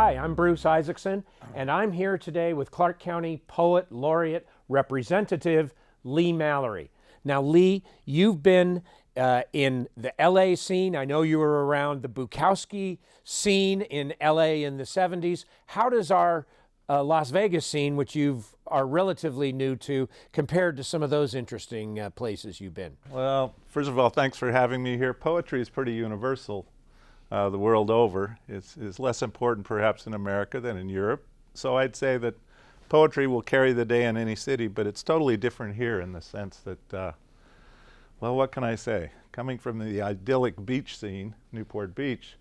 Hi, I'm Bruce Isaacson, and I'm here today with Clark County Poet Laureate Representative Lee Mallory. Now, Lee, you've been in the LA scene. I know you were around the Bukowski scene in LA in the 70s. How does our Las Vegas scene, which you are relatively new to, compared to some of those interesting places you've been? Well, first of all, thanks for having me here. Poetry is pretty universal the world over. It's less important perhaps in America than in Europe. So I'd say that poetry will carry the day in any city, but it's totally different here in the sense that, well, what can I say? Coming from the idyllic beach scene, Newport Beach,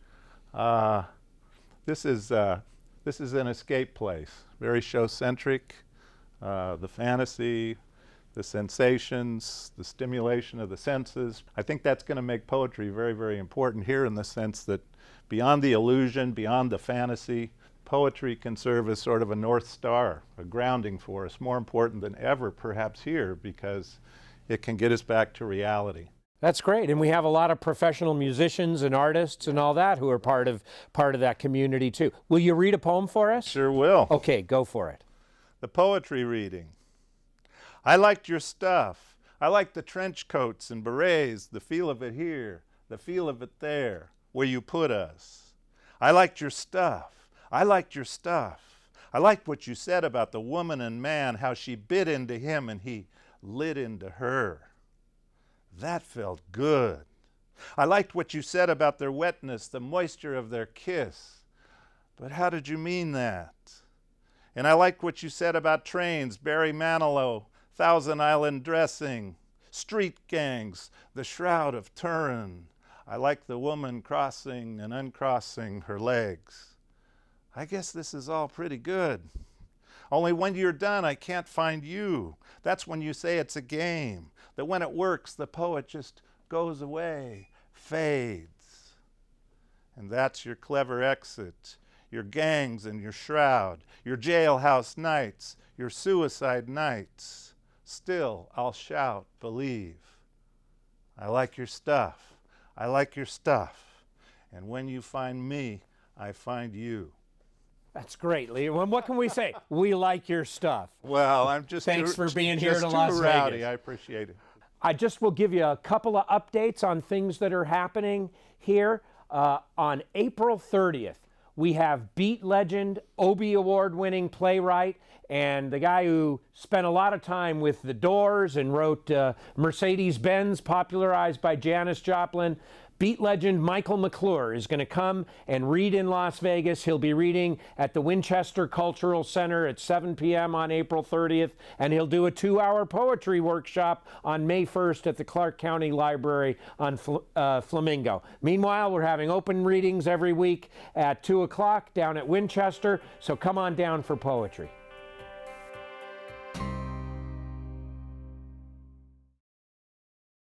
this is an escape place, very show-centric. The fantasy, the sensations, the stimulation of the senses. I think that's going to make poetry very, very important here in the sense that beyond the illusion, beyond the fantasy, poetry can serve as sort of a North Star, a grounding for us, more important than ever perhaps here because it can get us back to reality. That's great, and we have a lot of professional musicians and artists and all that who are part of that community too. Will you read a poem for us? Sure will. Okay, go for it. The poetry reading. I liked your stuff. I liked the trench coats and berets, the feel of it here, the feel of it there, where you put us. I liked your stuff. I liked your stuff. I liked what you said about the woman and man, how she bit into him and he lit into her. That felt good. I liked what you said about their wetness, the moisture of their kiss. But how did you mean that? And I liked what you said about trains, Barry Manilow, Thousand Island dressing, street gangs, the Shroud of Turin. I liked the woman crossing and uncrossing her legs. I guess this is all pretty good. Only when you're done, I can't find you. That's when you say it's a game, that when it works, the poet just goes away, fades. And that's your clever exit, your gangs and your shroud, your jailhouse nights, your suicide nights. Still, I'll shout, believe. I like your stuff. I like your stuff. And when you find me, I find you. That's great, Lee. Well, what can we say? We like your stuff. Well, I'm just Thanks for being here to Las Vegas. I appreciate it. I just will give you a couple of updates on things that are happening here. On April 30th, we have Beat legend, Obie Award-winning playwright, and the guy who spent a lot of time with The Doors and wrote Mercedes-Benz, popularized by Janis Joplin. Beat legend Michael McClure is going to come and read in Las Vegas. He'll be reading at the Winchester Cultural Center at 7 p.m. on April 30th, and he'll do a 2-hour poetry workshop on May 1st at the Clark County Library on Flamingo. Meanwhile, we're having open readings every week at 2 o'clock down at Winchester, so come on down for poetry.